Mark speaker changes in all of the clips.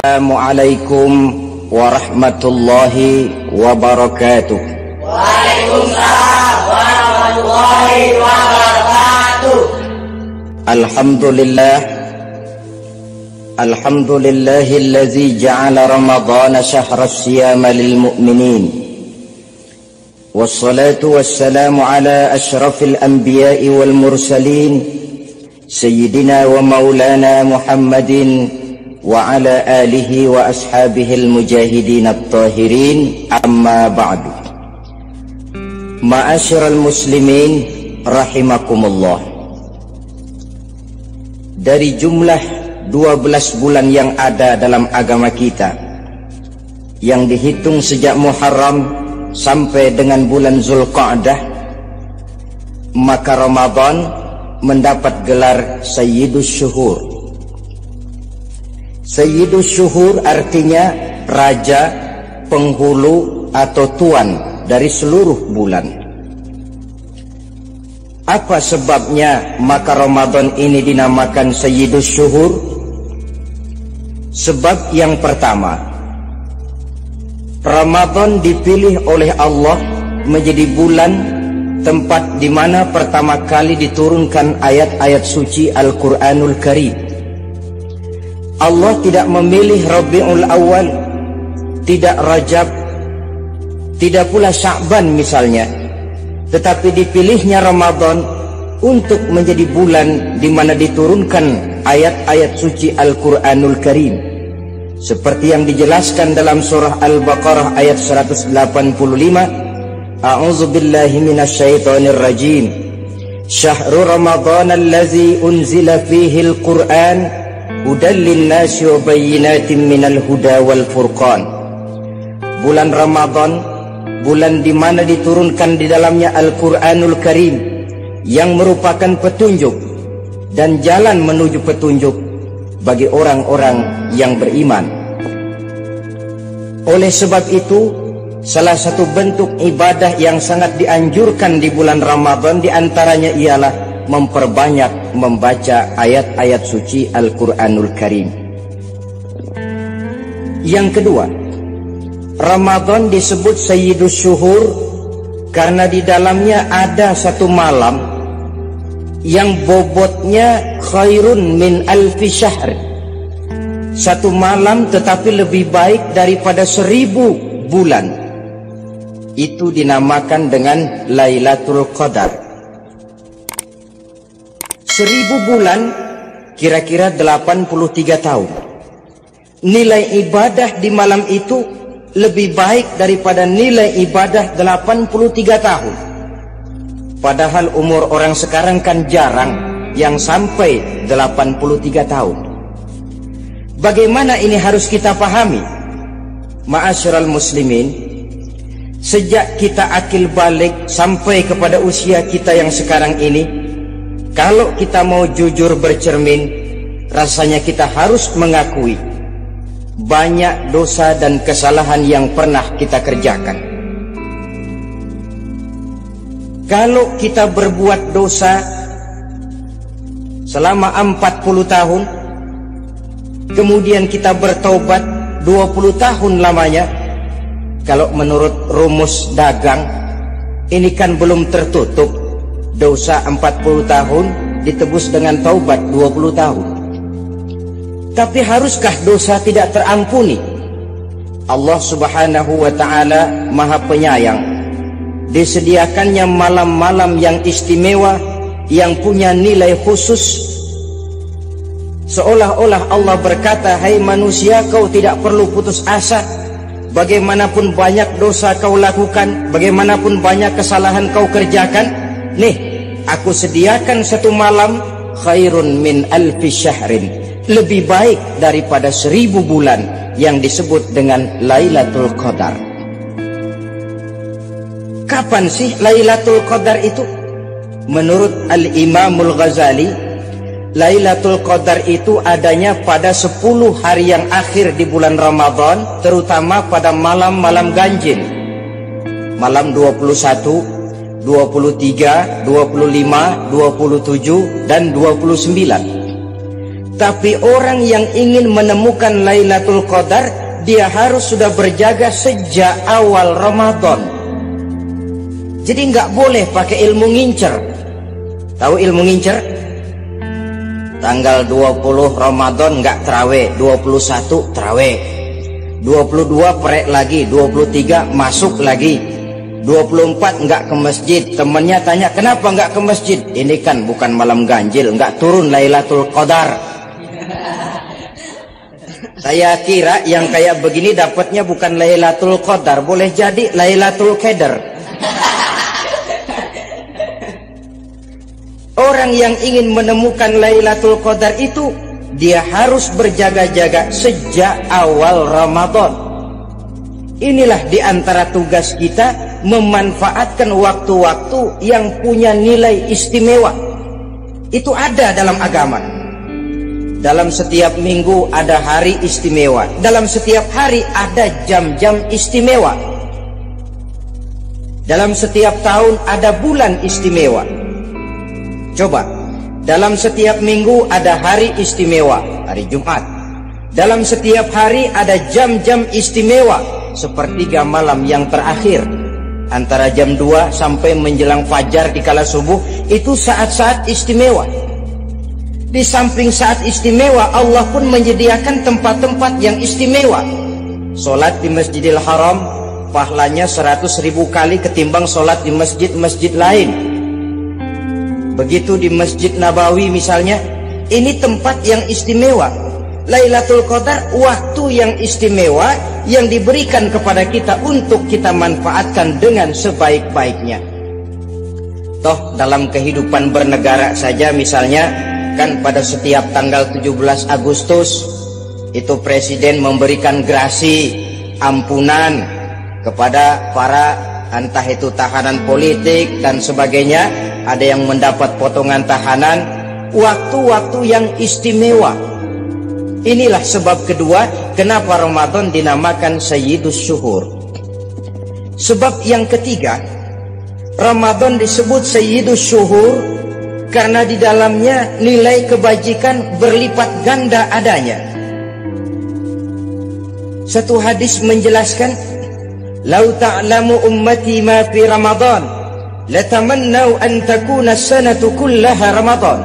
Speaker 1: Assalamualaikum warahmatullahi wabarakatuh.
Speaker 2: Waalaikumsalam warahmatullahi wabarakatuh.
Speaker 1: Alhamdulillahillazi ja'ala ramadhana syahra siyama lil mu'minin. Wassalatu wassalamu ala asyrafil anbiya'i wal mursalin sayyidina wa maulana Muhammadin wa ala alihi wa ashabihil mujahidin at-tahirin, amma ba'du. Ma'asyiral muslimin rahimakumullah. Dari jumlah 12 bulan yang ada dalam agama kita, yang dihitung sejak Muharram sampai dengan bulan Zulqa'dah, maka Ramadan mendapat gelar Sayyidus Syuhur. Sayyidus Syuhur artinya raja, penghulu atau tuan dari seluruh bulan. Apa sebabnya maka Ramadan ini dinamakan Sayyidus Syuhur? Sebab yang pertama, Ramadan dipilih oleh Allah menjadi bulan tempat di mana pertama kali diturunkan ayat-ayat suci Al-Quranul Karim. Allah tidak memilih Rabiul Awal, tidak Rajab, tidak pula Sya'ban misalnya, tetapi dipilihnya Ramadan untuk menjadi bulan di mana diturunkan ayat-ayat suci Al-Quranul Karim, seperti yang dijelaskan dalam surah Al-Baqarah ayat 185. A'udzu billahi minasyaitonir rajim. Syahrul Ramadan allazi unzila fihi al-Qur'an hudan linnasi wa bayyinatin minal huda wal furqan. Bulan Ramadan, bulan di mana diturunkan di dalamnya Al-Qur'anul Karim yang merupakan petunjuk dan jalan menuju petunjuk bagi orang-orang yang beriman. Oleh sebab itu, salah satu bentuk ibadah yang sangat dianjurkan di bulan Ramadan diantaranya ialah memperbanyak membaca ayat-ayat suci Al-Quranul Karim. Yang kedua, Ramadan disebut Sayyidus Syuhur karena di dalamnya ada satu malam yang bobotnya khairun min alfi syahr. Satu malam tetapi lebih baik daripada 1000 bulan. Itu dinamakan dengan Lailatul Qadar. 1000 bulan kira-kira 83 tahun. Nilai ibadah di malam itu lebih baik daripada nilai ibadah 83 tahun. Padahal umur orang sekarang kan jarang yang sampai 83 tahun. Bagaimana ini harus kita pahami? Ma'asyiral muslimin, sejak kita akil balik sampai kepada usia kita yang sekarang ini, kalau kita mau jujur bercermin, rasanya kita harus mengakui banyak dosa dan kesalahan yang pernah kita kerjakan. Kalau kita berbuat dosa selama 40 tahun, kemudian kita bertaubat 20 tahun lamanya, kalau menurut rumus dagang, ini kan belum tertutup. Dosa 40 tahun ditebus dengan taubat 20 tahun. Tapi haruskah dosa tidak terampuni? Allah subhanahu wa ta'ala maha penyayang. Disediakannya malam-malam yang istimewa, yang punya nilai khusus. Seolah-olah Allah berkata, hai manusia, kau tidak perlu putus asa. Bagaimanapun banyak dosa kau lakukan, bagaimanapun banyak kesalahan kau kerjakan, nih, aku sediakan satu malam khairun min alfi syahrin, lebih baik daripada 1000 bulan yang disebut dengan Lailatul Qadar. Kapan sih Lailatul Qadar itu? Menurut Al-Imamul Ghazali, Lailatul Qadar itu adanya pada 10 hari yang akhir di bulan Ramadan, terutama pada malam-malam ganjil. Malam 21, 23, 25, 27, dan 29. Tapi orang yang ingin menemukan Lailatul Qadar, dia harus sudah berjaga sejak awal Ramadan. Jadi nggak boleh pakai ilmu ngincer. Tahu ilmu ngincer? Tanggal 20 Ramadan nggak terawih, 21 terawih, 22 perek lagi, 23 masuk lagi, 24 nggak ke masjid. Temannya tanya, kenapa nggak ke masjid? Ini kan bukan malam ganjil, nggak turun Lailatul Qadar. Saya kira yang kayak begini dapatnya bukan Lailatul Qadar, boleh jadi Lailatul Qadar. Orang yang ingin menemukan Lailatul Qadar itu, dia harus berjaga-jaga sejak awal Ramadan. Inilah di antara tugas kita, memanfaatkan waktu-waktu yang punya nilai istimewa. Itu ada dalam agama. Dalam setiap minggu ada hari istimewa. Dalam setiap hari ada jam-jam istimewa. Dalam setiap tahun ada bulan istimewa. Coba, dalam setiap minggu ada hari istimewa, hari Jumat. Dalam setiap hari ada jam-jam istimewa, sepertiga malam yang terakhir. Antara jam 2 sampai menjelang fajar di kala subuh, itu saat-saat istimewa. Di samping saat istimewa, Allah pun menyediakan tempat-tempat yang istimewa. Solat di Masjidil Haram, pahalanya 100.000 kali ketimbang solat di masjid-masjid lain. Begitu di Masjid Nabawi misalnya, ini tempat yang istimewa. Lailatul Qadar waktu yang istimewa yang diberikan kepada kita untuk kita manfaatkan dengan sebaik-baiknya. Toh dalam kehidupan bernegara saja misalnya, kan pada setiap tanggal 17 Agustus itu presiden memberikan grasi ampunan kepada para entah itu tahanan politik dan sebagainya. Ada yang mendapat potongan tahanan, waktu-waktu yang istimewa. Inilah sebab kedua kenapa Ramadan dinamakan Sayyidus Syuhur. Sebab yang ketiga, Ramadan disebut Sayyidus Syuhur karena di dalamnya nilai kebajikan berlipat ganda adanya. Satu hadis menjelaskan, "Lau ta'lamu ummati ma fi Ramadan, latamannau an takuna sanatu kullaha Ramadan."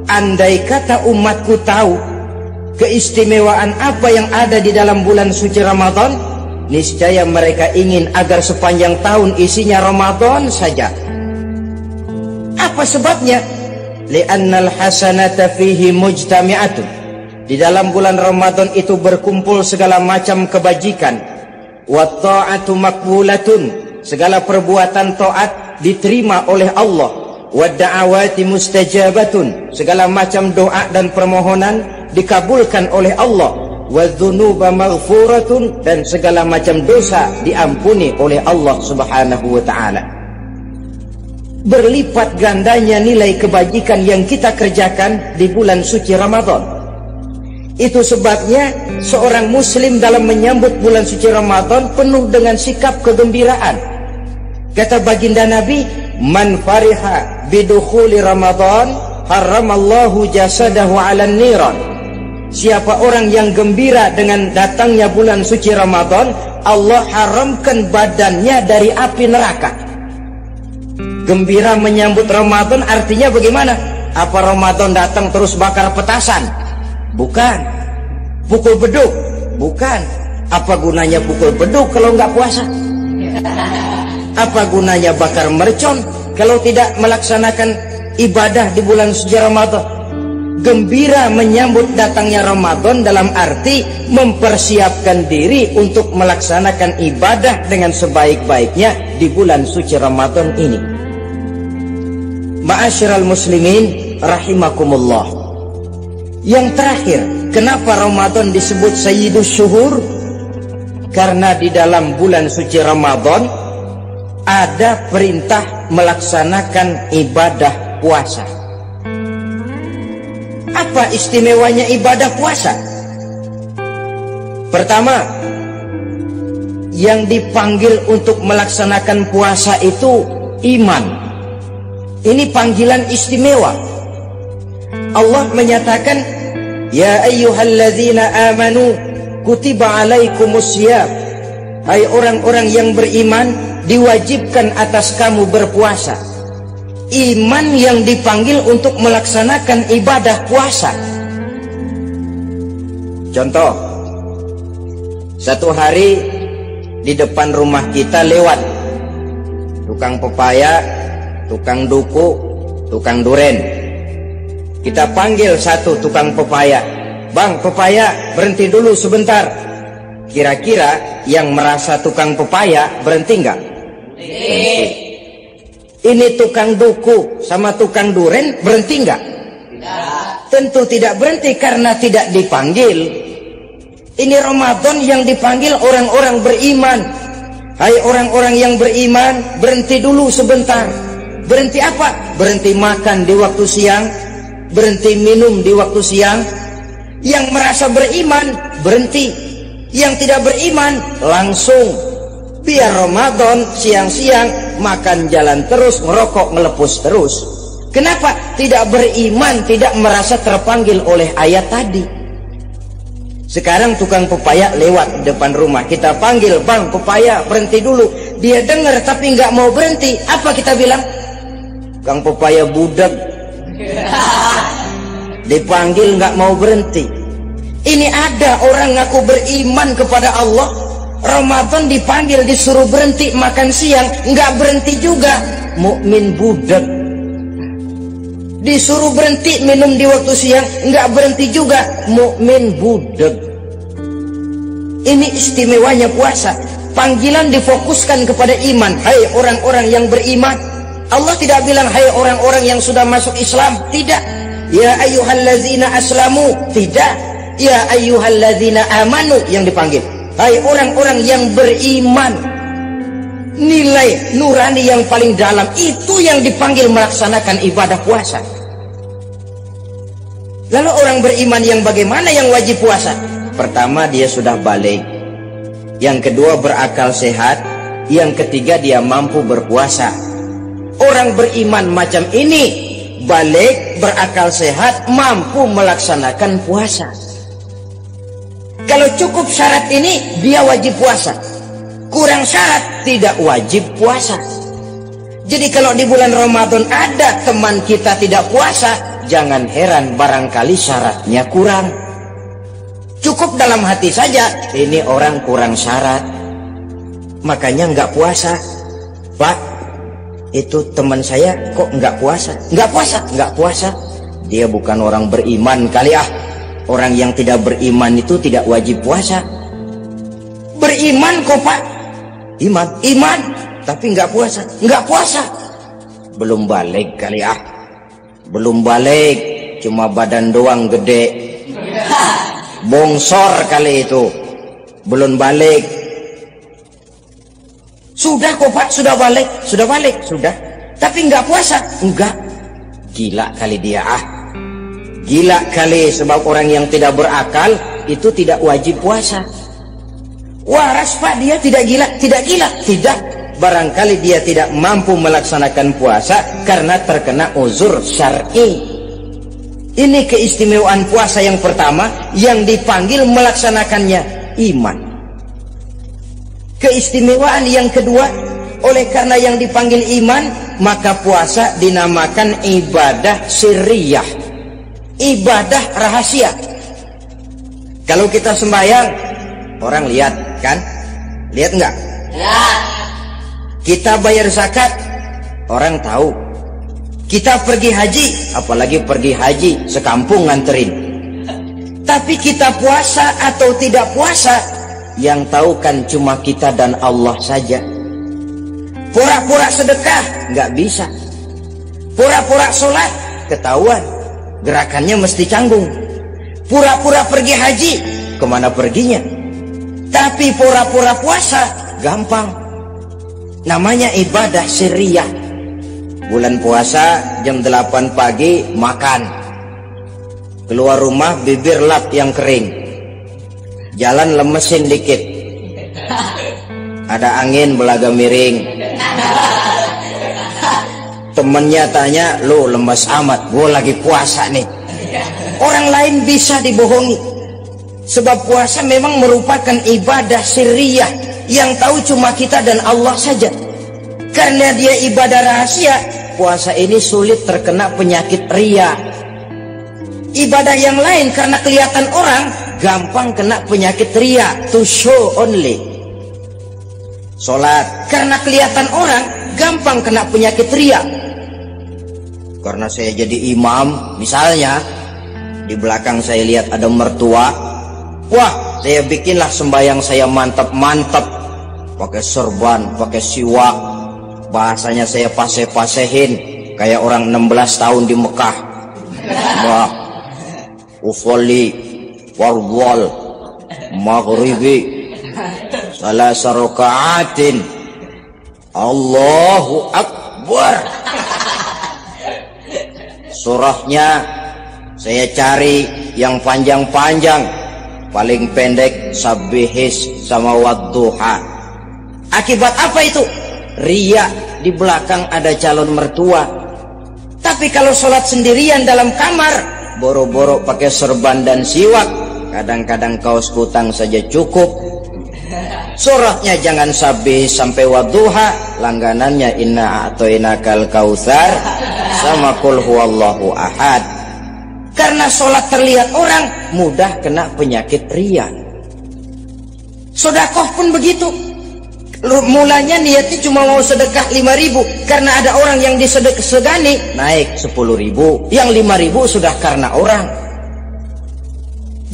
Speaker 1: Andai kata umatku tahu keistimewaan apa yang ada di dalam bulan suci Ramadan, niscaya mereka ingin agar sepanjang tahun isinya Ramadan saja. Apa sebabnya? Li'annal hasanata fihi mujtami'atun. Di dalam bulan Ramadan itu berkumpul segala macam kebajikan. Wa ta'atu maqbulatun. Segala perbuatan taat diterima oleh Allah. Wa da'awati mustajabatun. Segala macam doa dan permohonan dikabulkan oleh Allah. Wa dzunuba maghfuratun. Dan segala macam dosa diampuni oleh Allah Subhanahu wa ta'ala. Berlipat gandanya nilai kebajikan yang kita kerjakan di bulan suci Ramadan. Itu sebabnya seorang muslim dalam menyambut bulan suci Ramadan penuh dengan sikap kegembiraan. Kata baginda Nabi, "Man fariha bidukhuli Ramadan, haramallahu jasadahu 'alan niran." Siapa orang yang gembira dengan datangnya bulan suci Ramadan, Allah haramkan badannya dari api neraka. Gembira menyambut Ramadan artinya bagaimana? Apa Ramadan datang terus bakar petasan? Bukan. Pukul beduk? Bukan. Apa gunanya pukul beduk kalau nggak puasa? Apa gunanya bakar mercon kalau tidak melaksanakan ibadah di bulan suci Ramadan? Gembira menyambut datangnya Ramadan dalam arti mempersiapkan diri untuk melaksanakan ibadah dengan sebaik-baiknya di bulan suci Ramadan ini. Ma'asyiral muslimin rahimakumullah. Yang terakhir, kenapa Ramadan disebut Sayyidus Syuhur? Karena di dalam bulan suci Ramadan ada perintah melaksanakan ibadah puasa. Apa istimewanya ibadah puasa? Pertama, yang dipanggil untuk melaksanakan puasa itu iman. Ini panggilan istimewa. Allah menyatakan, ya ayyuhalladzina amanu kutiba alaikumussyam. Hai orang-orang yang beriman, diwajibkan atas kamu berpuasa. Iman yang dipanggil untuk melaksanakan ibadah puasa. Contoh, satu hari di depan rumah kita lewat tukang pepaya, tukang duku, tukang duren. Kita panggil satu tukang pepaya, "Bang, pepaya, berhenti dulu sebentar." Kira-kira yang merasa tukang pepaya berhenti enggak? Berhenti. Ini tukang duku sama tukang duren berhenti enggak? Tidak. Tentu tidak berhenti karena tidak dipanggil. Ini Ramadan yang dipanggil orang-orang beriman. Hai orang-orang yang beriman, berhenti dulu sebentar. Berhenti apa? Berhenti makan di waktu siang, berhenti minum di waktu siang. Yang merasa beriman, berhenti. Yang tidak beriman, langsung. Biar Ramadan siang-siang makan jalan terus, ngerokok, ngelepus terus. Kenapa? Tidak beriman, tidak merasa terpanggil oleh ayat tadi. Sekarang tukang pepaya lewat depan rumah, kita panggil, "Bang, pepaya, berhenti dulu." Dia dengar tapi nggak mau berhenti. Apa kita bilang? Kang pepaya budak. Dipanggil nggak mau berhenti. Ini ada orang ngaku beriman kepada Allah, Ramadan dipanggil disuruh berhenti makan siang, nggak berhenti juga. Mukmin budak. Disuruh berhenti minum di waktu siang, nggak berhenti juga. Mukmin budak. Ini istimewanya puasa. Panggilan difokuskan kepada iman. Hai orang-orang yang beriman. Allah tidak bilang hai orang-orang yang sudah masuk Islam. Tidak. Ya ayyuhallazina aslamu. Tidak. Ya ayyuhalladzina amanu yang dipanggil. Hai orang-orang yang beriman. Nilai nurani yang paling dalam itu yang dipanggil melaksanakan ibadah puasa. Lalu orang beriman yang bagaimana yang wajib puasa? Pertama, dia sudah balik. Yang kedua, berakal sehat. Yang ketiga, dia mampu berpuasa. Orang beriman macam ini balik, berakal sehat, mampu melaksanakan puasa. Kalau cukup syarat ini, dia wajib puasa. Kurang syarat, tidak wajib puasa. Jadi kalau di bulan Ramadan ada teman kita tidak puasa, jangan heran barangkali syaratnya kurang. Cukup dalam hati saja, ini orang kurang syarat, makanya nggak puasa. Pak, itu teman saya kok nggak puasa? Nggak puasa, nggak puasa. Dia bukan orang beriman kali ah. Orang yang tidak beriman itu tidak wajib puasa. Beriman kok Pak? Iman, tapi nggak puasa. Nggak puasa. Belum balik kali ah. Belum balik, cuma badan doang gede. Bongsor kali itu. Belum balik. Sudah kok Pak, sudah balik. Sudah balik, sudah. Tapi nggak puasa. Enggak. Gila kali dia ah. Gila kali, sebab orang yang tidak berakal itu tidak wajib puasa. Waras Pak, dia tidak gila. Tidak gila, tidak. Barangkali dia tidak mampu melaksanakan puasa karena terkena uzur syar'i. Ini keistimewaan puasa yang pertama, yang dipanggil melaksanakannya iman. Keistimewaan yang kedua, oleh karena yang dipanggil iman, maka puasa dinamakan ibadah sirriyah, ibadah rahasia. Kalau kita sembahyang, orang lihat kan? Lihat enggak? Lihat. Kita bayar zakat, orang tahu. Kita pergi haji, apalagi pergi haji sekampung nganterin. Tapi kita puasa atau tidak puasa, yang tahu kan cuma kita dan Allah saja. Pura-pura sedekah nggak bisa. Pura-pura sholat ketahuan, gerakannya mesti canggung. Pura-pura pergi haji, kemana perginya? Tapi pura-pura puasa gampang. Namanya ibadah sirriyah. Bulan puasa jam 8 pagi makan. keluar rumah bibir lap yang kering, jalan lemesin dikit, ada angin belaga miring. Temennya tanya, lu lemes amat, gue lagi puasa nih. Orang lain bisa dibohongi, sebab puasa memang merupakan ibadah sirriyah yang tahu cuma kita dan Allah saja. Karena dia ibadah rahasia, puasa ini sulit terkena penyakit riya. Ibadah yang lain karena kelihatan orang gampang kena penyakit riya, to show only. Sholat karena kelihatan orang gampang kena penyakit riya. Karena saya jadi imam, misalnya di belakang saya lihat ada mertua, wah saya bikinlah sembahyang saya mantap-mantap, pakai serban, pakai siwak, bahasanya saya paseh-pasehin kayak orang 16 tahun di Mekah. Wah, usolli warwal maghribi salasa raka'atin Allahu Akbar. Surahnya saya cari yang panjang-panjang, paling pendek sabbihis sama wadduha. Akibat apa itu? Riya, di belakang ada calon mertua. Tapi kalau sholat sendirian dalam kamar, boro-boro pakai serban dan siwak, kadang-kadang kaos kutang saja cukup. Surahnya jangan sabbihis sampai wadduha, langganannya inna a'toinakal kautsar sama qul huwallahu ahad. Karena sholat terlihat orang mudah kena penyakit riya. Sedekah pun begitu. Mulanya niatnya cuma mau sedekah 5.000, karena ada orang yang disedekahani naik 10.000, yang 5.000 sudah karena orang.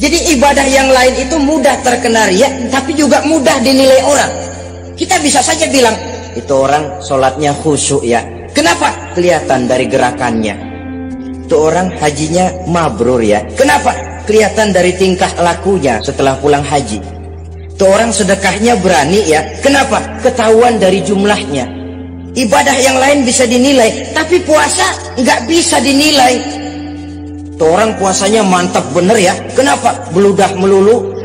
Speaker 1: Jadi ibadah yang lain itu mudah terkena riya, tapi juga mudah dinilai orang. Kita bisa saja bilang, itu orang sholatnya khusyuk ya. Kenapa? Kelihatan dari gerakannya. Itu orang hajinya mabrur ya. Kenapa? Kelihatan dari tingkah lakunya setelah pulang haji. Itu orang sedekahnya berani ya. Kenapa? Ketahuan dari jumlahnya. Ibadah yang lain bisa dinilai, tapi puasa nggak bisa dinilai. Itu orang puasanya mantap bener ya. Kenapa? Beludah melulu.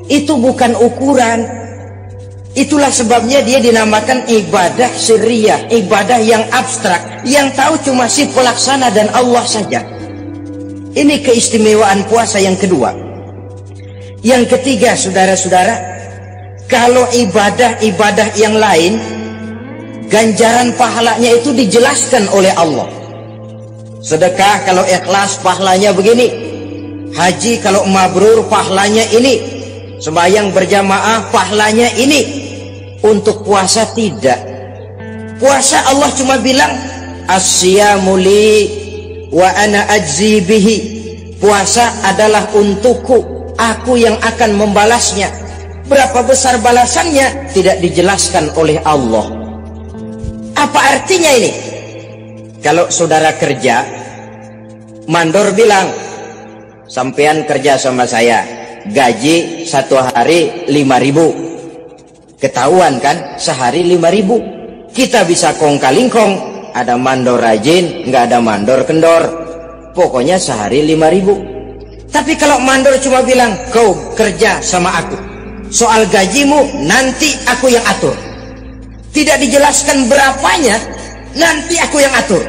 Speaker 1: Itu bukan ukuran. Itulah sebabnya dia dinamakan ibadah sirriyah, ibadah yang abstrak, yang tahu cuma si pelaksana dan Allah saja. Ini keistimewaan puasa yang kedua. Yang ketiga, saudara-saudara, kalau ibadah-ibadah yang lain, ganjaran pahalanya itu dijelaskan oleh Allah. Sedekah kalau ikhlas pahalanya begini, haji kalau mabrur pahalanya ini, sembahyang berjamaah pahalanya ini. Untuk puasa tidak. Puasa Allah cuma bilang as-siyamu li wa ana ajzi bihi. Puasa adalah untukku, aku yang akan membalasnya. Berapa besar balasannya tidak dijelaskan oleh Allah. Apa artinya ini? Kalau saudara kerja, mandor bilang, sampean kerja sama saya, gaji satu hari 5.000. Ketahuan kan, sehari 5.000. Kita bisa kong kalingkong, ada mandor rajin, nggak ada mandor kendor. Pokoknya sehari 5.000. Tapi kalau mandor cuma bilang, kau kerja sama aku, soal gajimu nanti aku yang atur. Tidak dijelaskan berapanya, nanti aku yang atur.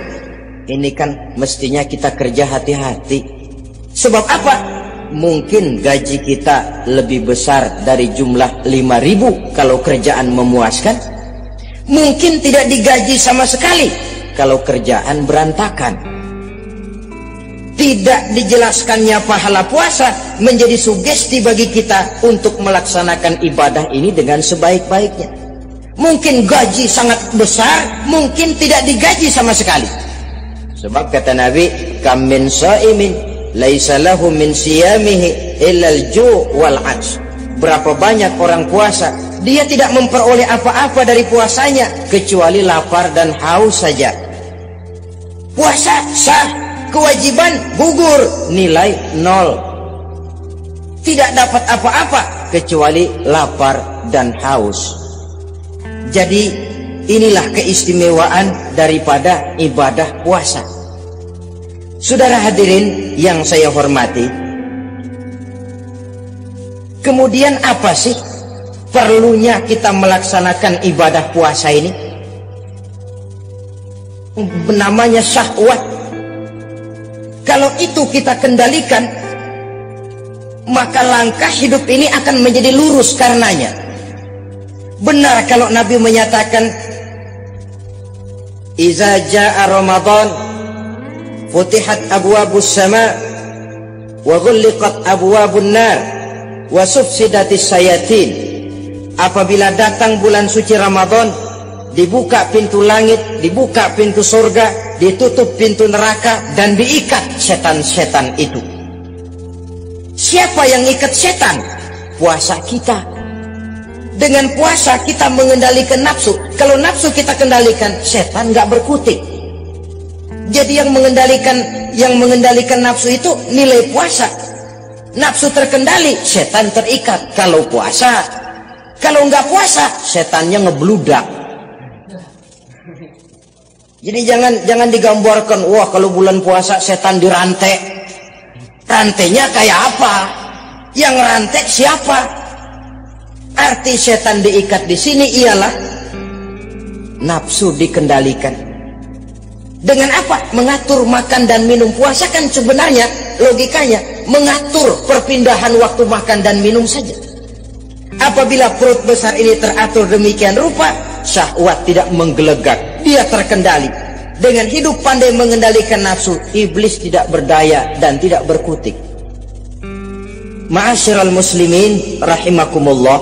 Speaker 1: Ini kan mestinya kita kerja hati-hati. Sebab apa? Mungkin gaji kita lebih besar dari jumlah 5.000 kalau kerjaan memuaskan. Mungkin tidak digaji sama sekali kalau kerjaan berantakan. Tidak dijelaskannya pahala puasa menjadi sugesti bagi kita untuk melaksanakan ibadah ini dengan sebaik-baiknya. Mungkin gaji sangat besar, mungkin tidak digaji sama sekali. Sebab kata Nabi, kam min shaimin laisa lahu min siyamihi illa al-ju' wal 'atsh. Berapa banyak orang puasa, dia tidak memperoleh apa-apa dari puasanya kecuali lapar dan haus saja. Puasa sah, kewajiban gugur, nilai 0. Tidak dapat apa-apa kecuali lapar dan haus. Jadi inilah keistimewaan daripada ibadah puasa. Saudara hadirin yang saya hormati, kemudian apa sih perlunya kita melaksanakan ibadah puasa ini? Namanya syahwat. Kalau itu kita kendalikan, maka langkah hidup ini akan menjadi lurus karenanya. Benar kalau Nabi menyatakan, "Iza jaa Ramadan, futihat abwabus sama, wa ghulliqat abwabun nar, wa sufsidatis sayatin." Apabila datang bulan suci Ramadan, dibuka pintu langit, dibuka pintu surga, ditutup pintu neraka, dan diikat setan-setan itu. Siapa yang ikat setan? Puasa kita. Dengan puasa kita mengendalikan nafsu. Kalau nafsu kita kendalikan, setan nggak berkutik. Jadi yang mengendalikan nafsu itu nilai puasa. Nafsu terkendali, setan terikat. Kalau puasa, kalau nggak puasa, setannya ngebludak. Jadi jangan digambarkan, wah kalau bulan puasa setan dirantai. Rantainya kayak apa? Yang rantai siapa? Arti setan diikat di sini ialah nafsu dikendalikan. Dengan apa? Mengatur makan dan minum. Puasa kan sebenarnya logikanya mengatur perpindahan waktu makan dan minum saja. Apabila perut besar ini teratur demikian rupa, syahwat tidak menggelegak, dia terkendali. Dengan hidup pandai mengendalikan nafsu, iblis tidak berdaya dan tidak berkutik. Ma'asyiral muslimin rahimakumullah,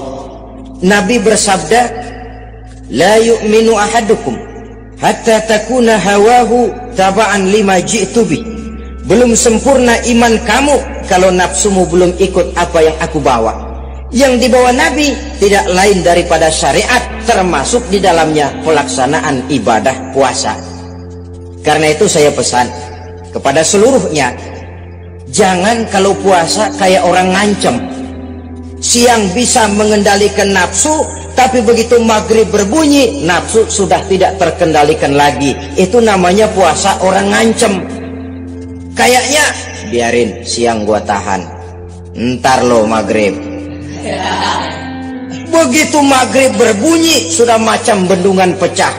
Speaker 1: Nabi bersabda, "La yu'minu ahadukum hatta takuna hawahu taba'an lima ji'tu bih." Belum sempurna iman kamu kalau nafsumu belum ikut apa yang aku bawa. Yang dibawa Nabi tidak lain daripada syariat, termasuk di dalamnya pelaksanaan ibadah puasa. Karena itu saya pesan kepada seluruhnya, jangan kalau puasa kayak orang ngancem. Siang bisa mengendalikan nafsu, tapi begitu maghrib berbunyi, nafsu sudah tidak terkendalikan lagi. Itu namanya puasa orang ngancem. Kayaknya biarin siang gua tahan, ntar lo maghrib. Begitu maghrib berbunyi, sudah macam bendungan pecah.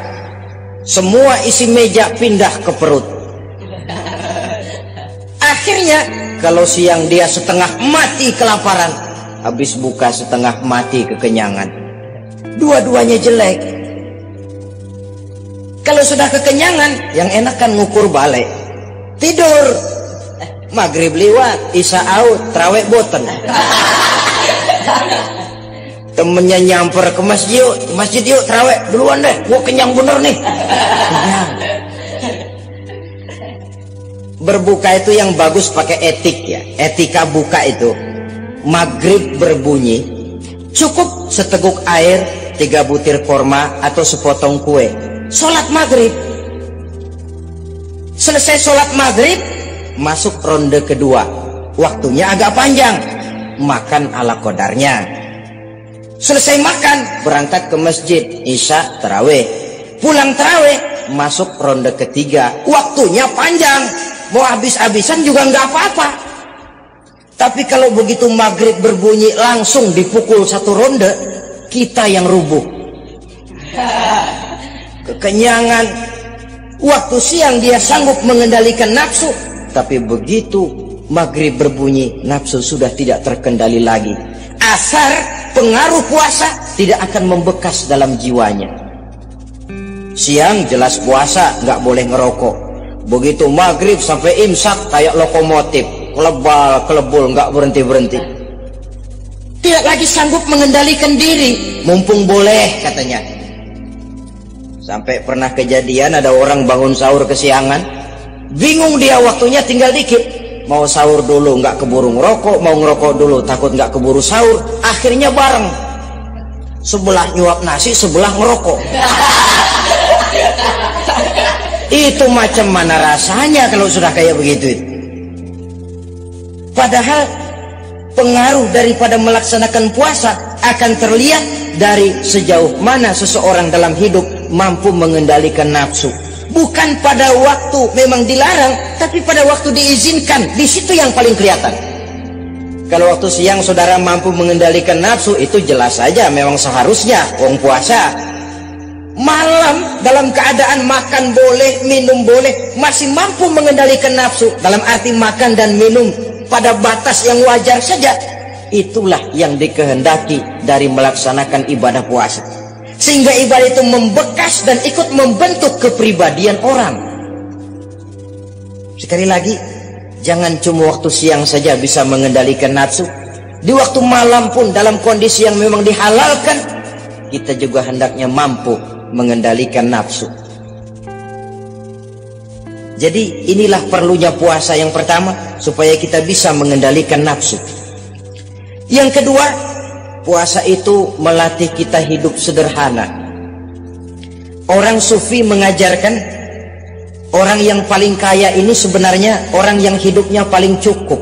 Speaker 1: Semua isi meja pindah ke perut. Akhirnya kalau siang dia setengah mati kelaparan, habis buka setengah mati kekenyangan. Dua-duanya jelek. Kalau sudah kekenyangan, yang enak kan ngukur balik. Tidur. Maghrib liwat, isya out, tarawih boten. Temennya nyamper ke masjid yuk tarawih duluan deh, gua kenyang bener nih. Kenyang. Berbuka itu yang bagus pakai etik ya, etika buka itu. Maghrib berbunyi, cukup seteguk air, 3 butir korma atau sepotong kue. Sholat maghrib. Selesai sholat maghrib, masuk ronde kedua. Waktunya agak panjang, makan ala qadarnya. Selesai makan, berangkat ke masjid, isya, tarawih. Pulang tarawih, masuk ronde ketiga. Waktunya panjang, mau habis-habisan juga nggak apa-apa. Tapi kalau begitu maghrib berbunyi langsung dipukul 1 ronde, kita yang rubuh. Kekenyangan. Waktu siang dia sanggup mengendalikan nafsu, tapi begitu maghrib berbunyi, nafsu sudah tidak terkendali lagi. Asar pengaruh puasa tidak akan membekas dalam jiwanya. Siang jelas puasa, nggak boleh ngerokok. Begitu maghrib sampai imsak kayak lokomotif, kelebul nggak berhenti-berhenti. Tidak lagi sanggup mengendalikan diri, mumpung boleh katanya. Sampai pernah kejadian ada orang bangun sahur kesiangan, bingung dia waktunya tinggal dikit. Mau sahur dulu nggak keburu ngerokok, mau ngerokok dulu takut nggak keburu sahur, akhirnya bareng. Sebelah nyuap nasi, sebelah ngerokok. Itu macam mana rasanya kalau sudah kayak begitu? Padahal pengaruh daripada melaksanakan puasa akan terlihat dari sejauh mana seseorang dalam hidup mampu mengendalikan nafsu. Bukan pada waktu memang dilarang, tapi pada waktu diizinkan. Di situ yang paling kelihatan. Kalau waktu siang saudara mampu mengendalikan nafsu, itu jelas saja memang seharusnya wong puasa. Malam dalam keadaan makan boleh, minum boleh, masih mampu mengendalikan nafsu, dalam arti makan dan minum pada batas yang wajar saja. Itulah yang dikehendaki dari melaksanakan ibadah puasa, sehingga ibadah itu membekas dan ikut membentuk kepribadian orang. Sekali lagi, jangan cuma waktu siang saja bisa mengendalikan nafsu. Di waktu malam pun dalam kondisi yang memang dihalalkan, kita juga hendaknya mampu mengendalikan nafsu. Jadi inilah perlunya puasa yang pertama, supaya kita bisa mengendalikan nafsu. Yang kedua, puasa itu melatih kita hidup sederhana. Orang sufi mengajarkan orang yang paling kaya ini sebenarnya orang yang hidupnya paling cukup.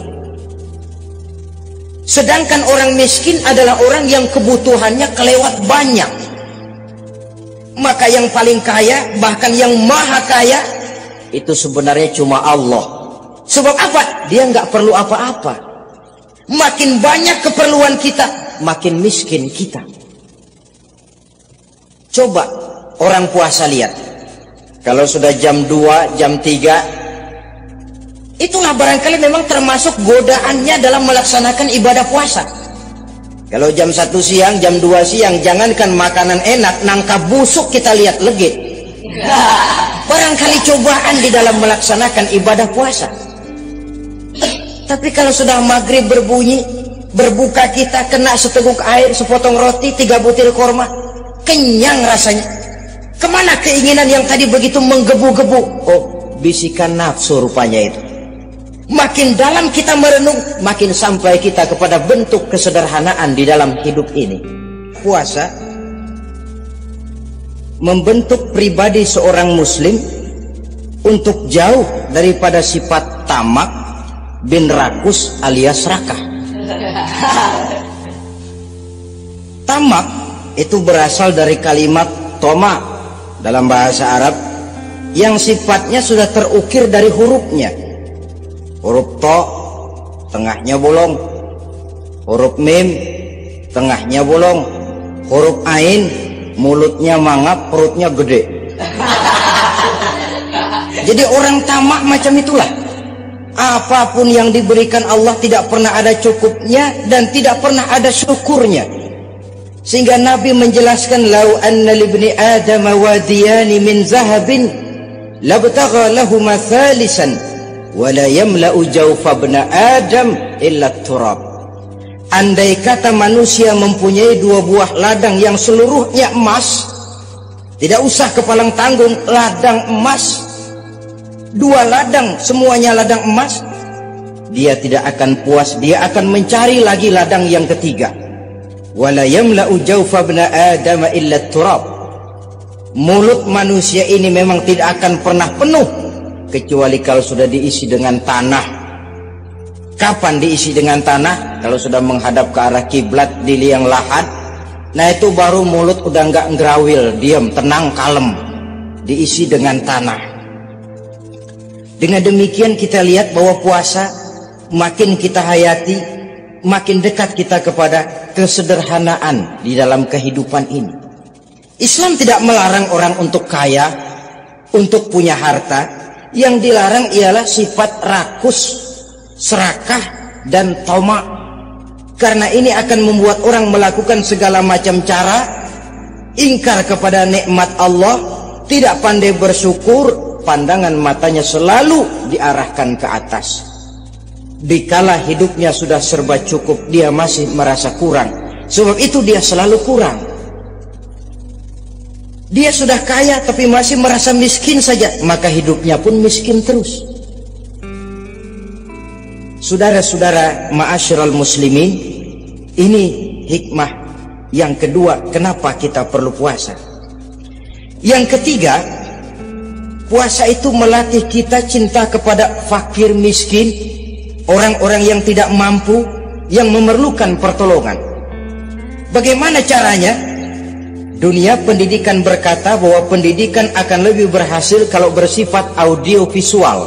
Speaker 1: Sedangkan orang miskin adalah orang yang kebutuhannya kelewat banyak. Maka yang paling kaya, bahkan yang maha kaya, itu sebenarnya cuma Allah. Sebab apa? Dia nggak perlu apa-apa. Makin banyak keperluan kita, makin miskin kita. Coba orang puasa lihat. Kalau sudah jam 2, jam 3, itulah barangkali memang termasuk godaannya dalam melaksanakan ibadah puasa. Kalau jam 1 siang, jam 2 siang, jangankan makanan enak, nangka busuk kita lihat legit. Barangkali cobaan di dalam melaksanakan ibadah puasa. Tapi kalau sudah maghrib berbunyi, berbuka kita kena seteguk air, sepotong roti, 3 butir korma, kenyang rasanya. Kemana keinginan yang tadi begitu menggebu-gebu? Oh, bisikan nafsu rupanya itu. Makin dalam kita merenung, makin sampai kita kepada bentuk kesederhanaan di dalam hidup ini. Puasa membentuk pribadi seorang muslim untuk jauh daripada sifat tamak bin rakus alias rakah. Tamak itu berasal dari kalimat toma dalam bahasa Arab yang sifatnya sudah terukir dari hurufnya. Huruf to, tengahnya bolong. Huruf mim, tengahnya bolong. Huruf ain, mulutnya mangap, perutnya gede. Jadi orang tamak macam itulah. Apapun yang diberikan Allah tidak pernah ada cukupnya dan tidak pernah ada syukurnya. Sehingga Nabi menjelaskan, lau anna libni adam wadiyani min zahabin labtagha lahuma thalisan wala yamla'u jawfa ibna adam illa turab. Andai kata manusia mempunyai 2 buah ladang yang seluruhnya emas, tidak usah kepalang tanggung, ladang emas, 2 ladang semuanya ladang emas, dia tidak akan puas, dia akan mencari lagi ladang yang ketiga. Wala yamla'u jawfa ibna adam illa turab. Mulut manusia ini memang tidak akan pernah penuh kecuali kalau sudah diisi dengan tanah. Kapan diisi dengan tanah? Kalau sudah menghadap ke arah kiblat di liang lahat, nah itu baru mulut udah nggak ngerawil, diam, tenang, kalem, diisi dengan tanah. Dengan demikian kita lihat bahwa puasa makin kita hayati, makin dekat kita kepada kesederhanaan di dalam kehidupan ini. Islam tidak melarang orang untuk kaya, untuk punya harta. Yang dilarang ialah sifat rakus, serakah, dan tamak. Karena ini akan membuat orang melakukan segala macam cara, ingkar kepada nikmat Allah, tidak pandai bersyukur, pandangan matanya selalu diarahkan ke atas. Dikala hidupnya sudah serba cukup, dia masih merasa kurang. Sebab itu dia selalu kurang. Dia sudah kaya tapi masih merasa miskin saja, maka hidupnya pun miskin terus. Saudara-saudara ma'asyiral muslimin, ini hikmah yang kedua kenapa kita perlu puasa. Yang ketiga, puasa itu melatih kita cinta kepada fakir miskin, orang-orang yang tidak mampu, yang memerlukan pertolongan. Bagaimana caranya? Dunia pendidikan berkata bahwa pendidikan akan lebih berhasil kalau bersifat audiovisual.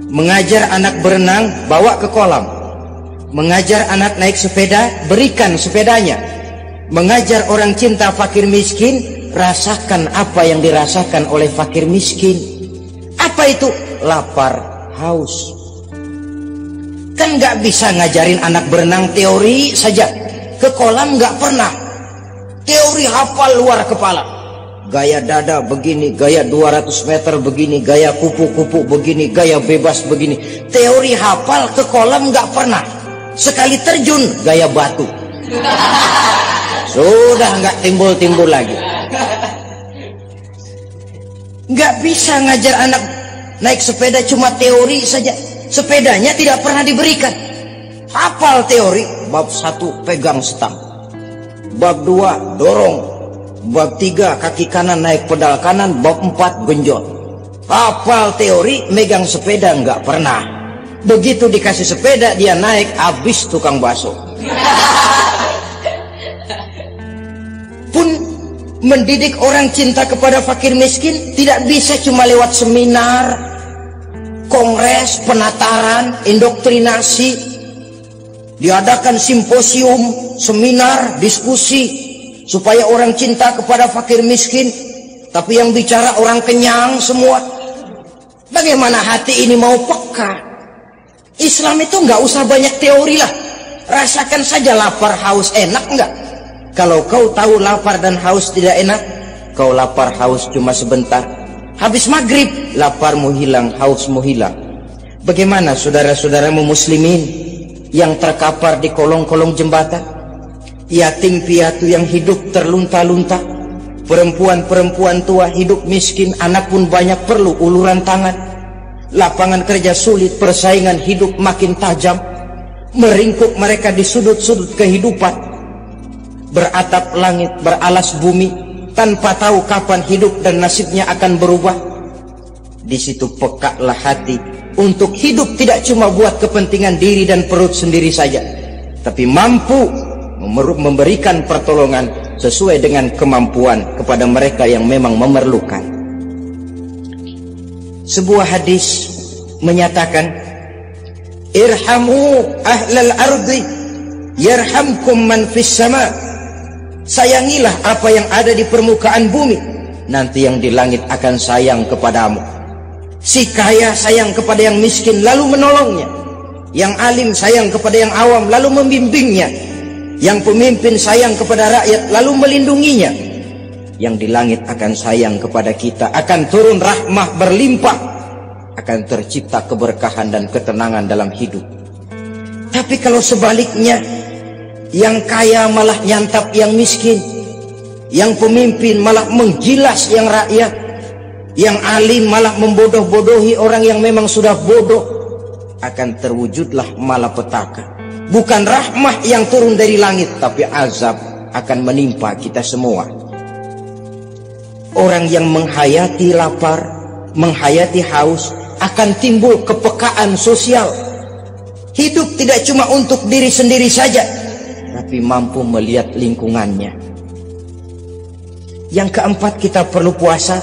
Speaker 1: Mengajar anak berenang, bawa ke kolam. Mengajar anak naik sepeda, berikan sepedanya. Mengajar orang cinta fakir miskin, rasakan apa yang dirasakan oleh fakir miskin. Apa itu? Lapar, haus. Kan gak bisa ngajarin anak berenang teori saja. Ke kolam gak pernah. Teori hafal luar kepala. Gaya dada begini, gaya 200 meter begini, gaya kupu-kupu begini, gaya bebas begini. Teori hafal ke kolam gak pernah. Sekali terjun gaya batu. Sudah nggak timbul-timbul lagi. Nggak bisa ngajar anak naik sepeda cuma teori saja. Sepedanya tidak pernah diberikan. Hafal teori, bab 1 pegang stang, bab 2 dorong, bab 3 kaki kanan naik pedal kanan, bab 4 genjot. Hafal teori, megang sepeda nggak pernah. Begitu dikasih sepeda dia naik, habis tukang bakso. Pun mendidik orang cinta kepada fakir miskin tidak bisa cuma lewat seminar, kongres, penataran, indoktrinasi. Diadakan simposium, seminar, diskusi supaya orang cinta kepada fakir miskin, tapi yang bicara orang kenyang semua. Bagaimana hati ini mau peka? Islam itu nggak usah banyak teori lah. Rasakan saja lapar haus, enak nggak? Kalau kau tahu lapar dan haus tidak enak, kau lapar haus cuma sebentar. Habis maghrib, laparmu hilang, hausmu hilang. Bagaimana saudara-saudaramu muslimin yang terkapar di kolong-kolong jembatan? Yatim piatu yang hidup terlunta-lunta. Perempuan-perempuan tua hidup miskin, anak pun banyak perlu uluran tangan. Lapangan kerja sulit, persaingan hidup makin tajam, meringkuk mereka di sudut-sudut kehidupan. Beratap langit, beralas bumi, tanpa tahu kapan hidup dan nasibnya akan berubah. Di situ pekalah hati untuk hidup tidak cuma buat kepentingan diri dan perut sendiri saja, tapi mampu memberikan pertolongan sesuai dengan kemampuan kepada mereka yang memang memerlukan. Sebuah hadis menyatakan, irhamu ahlal ardi yarhamkum man fis sama. Sayangilah apa yang ada di permukaan bumi, nanti yang di langit akan sayang kepadamu. Si kaya sayang kepada yang miskin lalu menolongnya. Yang alim sayang kepada yang awam lalu membimbingnya. Yang pemimpin sayang kepada rakyat lalu melindunginya. Yang di langit akan sayang kepada kita, akan turun rahmah berlimpah, akan tercipta keberkahan dan ketenangan dalam hidup. Tapi kalau sebaliknya, yang kaya malah nyantap yang miskin, yang pemimpin malah menggilas yang rakyat, yang alim malah membodoh-bodohi orang yang memang sudah bodoh, akan terwujudlah malapetaka. Bukan rahmah yang turun dari langit, tapi azab akan menimpa kita semua. Orang yang menghayati lapar, menghayati haus, akan timbul kepekaan sosial. Hidup tidak cuma untuk diri sendiri saja, tapi mampu melihat lingkungannya. Yang keempat, kita perlu puasa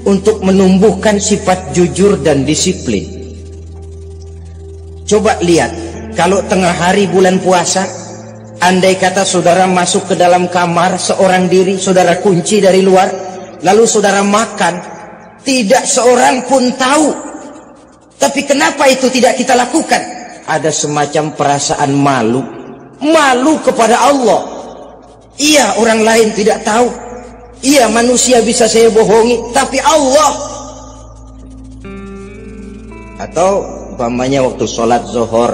Speaker 1: untuk menumbuhkan sifat jujur dan disiplin. Coba lihat, kalau tengah hari bulan puasa, andai kata saudara masuk ke dalam kamar seorang diri, saudara kunci dari luar, lalu saudara makan, tidak seorang pun tahu. Tapi kenapa itu tidak kita lakukan? Ada semacam perasaan malu. Malu kepada Allah. Iya, orang lain tidak tahu. Iya, manusia bisa saya bohongi, tapi Allah. Atau umpamanya waktu sholat zuhur,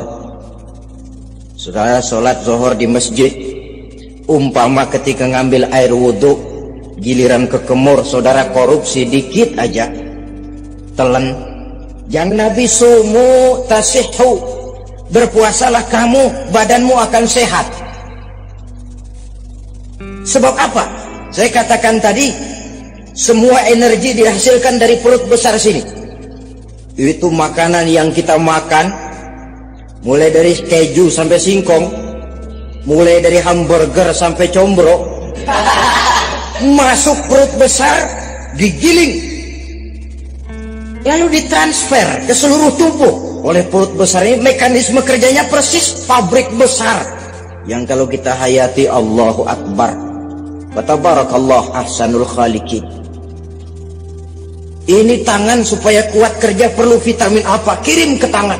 Speaker 1: saudara sholat zuhur di masjid, umpama ketika ngambil air wudhu, giliran ke kemur, saudara korupsi dikit aja, telan. Jangan Nabi sumu tasihhu, berpuasalah kamu, badanmu akan sehat. Sebab apa? Saya katakan tadi, semua energi dihasilkan dari perut besar sini. Itu makanan yang kita makan, mulai dari keju sampai singkong, mulai dari hamburger sampai combro, Masuk perut besar, digiling, lalu ditransfer ke seluruh tubuh oleh perut besar ini. Mekanisme kerjanya persis pabrik besar yang kalau kita hayati, Allahu Akbar, wa tabarakallah ahsanul khaliqin. Ini tangan supaya kuat kerja perlu vitamin apa, kirim ke tangan.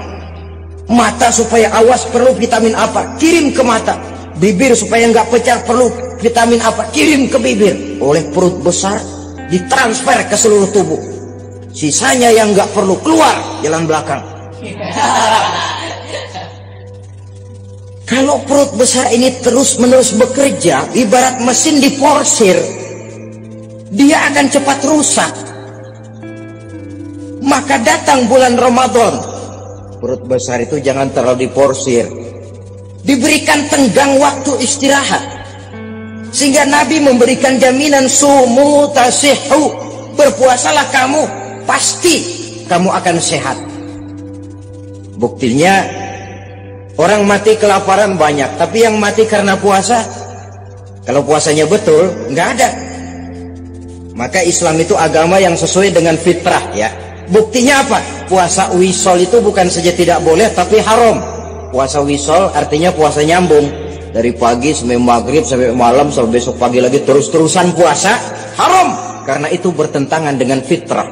Speaker 1: Mata supaya awas perlu vitamin apa, kirim ke mata. Bibir supaya nggak pecah perlu vitamin apa, kirim ke bibir. Oleh perut besar ditransfer ke seluruh tubuh. Sisanya yang nggak perlu keluar jalan belakang. Kalau perut besar ini terus-menerus bekerja, ibarat mesin diporsir, dia akan cepat rusak. Maka datang bulan Ramadan, perut besar itu jangan terlalu diporsir, diberikan tenggang waktu istirahat. Sehingga Nabi memberikan jaminan, sumu tasihhu, berpuasalah kamu, pasti kamu akan sehat. Buktinya orang mati kelaparan banyak, tapi yang mati karena puasa, kalau puasanya betul, nggak ada. Maka Islam itu agama yang sesuai dengan fitrah, ya. Buktinya apa? Puasa wisol itu bukan saja tidak boleh, tapi haram. Puasa wisol artinya puasa nyambung, dari pagi sampai maghrib sampai malam sampai besok pagi lagi terus-terusan puasa, haram, karena itu bertentangan dengan fitrah.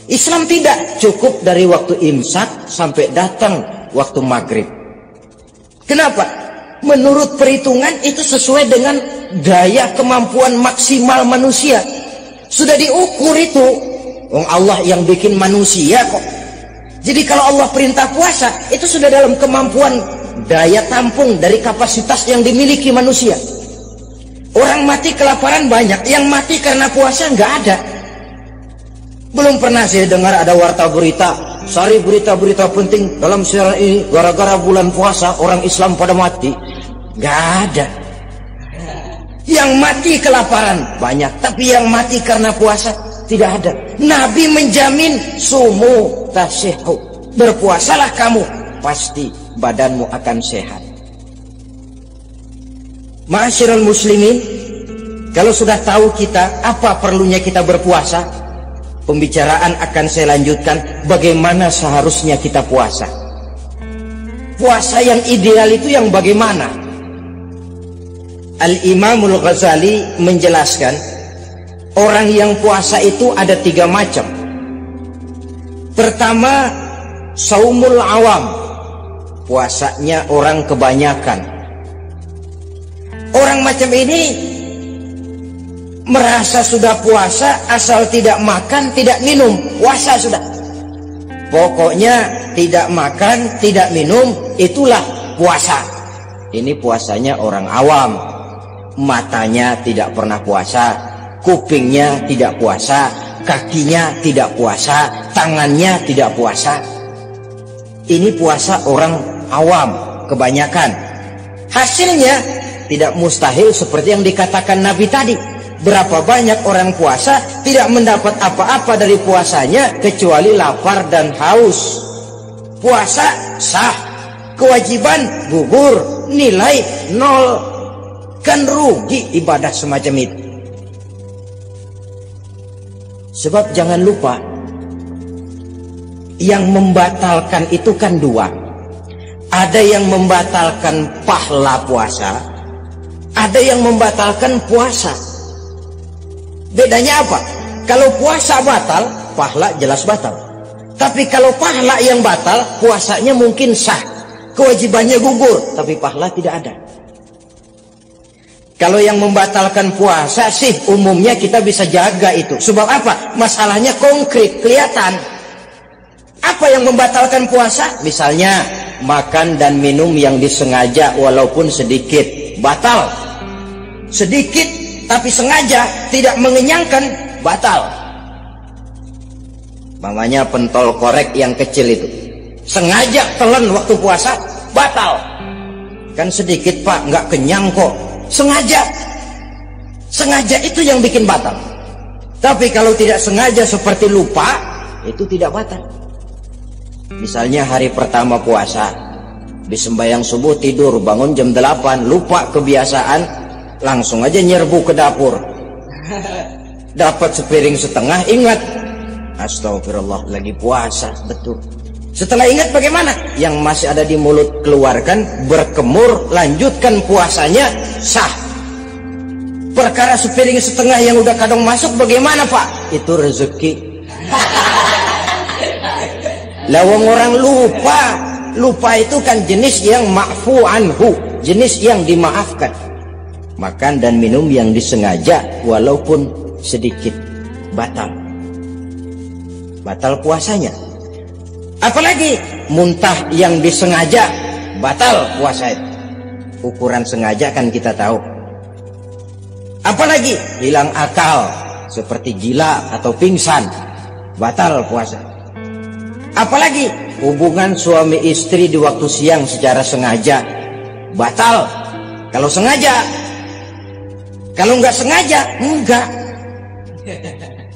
Speaker 1: Islam tidak, cukup dari waktu imsak sampai datang waktu maghrib. Kenapa? Menurut perhitungan itu sesuai dengan daya kemampuan maksimal manusia. Sudah diukur itu. Allah yang bikin manusia kok. Jadi kalau Allah perintah puasa, itu sudah dalam kemampuan daya tampung dari kapasitas yang dimiliki manusia. Orang mati kelaparan banyak, yang mati karena puasa nggak ada. Belum pernah saya dengar ada warta berita, sari berita-berita penting dalam siaran ini, gara-gara bulan puasa orang Islam pada mati. Nggak ada. Yang mati kelaparan banyak, tapi yang mati karena puasa tidak ada. Nabi menjamin, sumu tasihhu, berpuasalah kamu, pasti badanmu akan sehat. Ma'asyiral muslimin, kalau sudah tahu kita apa perlunya kita berpuasa, pembicaraan akan saya lanjutkan bagaimana seharusnya kita puasa. Puasa yang ideal itu yang bagaimana? Al-Imamul Ghazali menjelaskan, orang yang puasa itu ada 3 macam. Pertama, saumul awam, puasanya orang kebanyakan. Orang macam ini merasa sudah puasa asal tidak makan, tidak minum, puasa sudah. Pokoknya tidak makan, tidak minum, itulah puasa. Ini puasanya orang awam. Matanya tidak pernah puasa, kupingnya tidak puasa, kakinya tidak puasa, tangannya tidak puasa. Ini puasa orang awam, kebanyakan. Hasilnya tidak mustahil seperti yang dikatakan Nabi tadi. Berapa banyak orang puasa tidak mendapat apa-apa dari puasanya kecuali lapar dan haus. Puasa sah, kewajiban gugur, nilai 0. Kan rugi ibadah semacam itu. Sebab jangan lupa, yang membatalkan itu kan 2. Ada yang membatalkan pahala puasa, ada yang membatalkan puasa. Bedanya apa? Kalau puasa batal, pahala jelas batal. Tapi kalau pahala yang batal, puasanya mungkin sah, kewajibannya gugur, tapi pahala tidak ada. Kalau yang membatalkan puasa sih umumnya kita bisa jaga itu. Sebab apa? Masalahnya konkret, kelihatan. Apa yang membatalkan puasa? Misalnya makan dan minum yang disengaja walaupun sedikit, batal. Sedikit tapi sengaja tidak mengenyangkan, batal. Mamanya pentol korek yang kecil itu, sengaja telan waktu puasa, batal. Kan sedikit pak, nggak kenyang kok. Sengaja itu yang bikin batal. Tapi kalau tidak sengaja seperti lupa, itu tidak batal. Misalnya hari pertama puasa, di sembahyang subuh tidur, bangun jam 8, lupa kebiasaan, langsung aja nyerbu ke dapur. Dapat sepiring setengah, ingat, astagfirullah, lagi puasa, betul. Setelah ingat bagaimana? Yang masih ada di mulut keluarkan, berkemur, lanjutkan puasanya, sah. Perkara sepiring setengah yang udah kadang masuk bagaimana Pak? Itu rezeki. Lawang orang lupa. Lupa itu kan jenis yang ma'fu anhu, jenis yang dimaafkan. Makan dan minum yang disengaja walaupun sedikit, batal. Batal puasanya. Apalagi muntah yang disengaja, batal puasa itu. Ukuran sengaja kan kita tahu. Apalagi hilang akal seperti gila atau pingsan, batal puasa. Apalagi hubungan suami istri di waktu siang secara sengaja, batal. Kalau sengaja. Kalau nggak sengaja, enggak.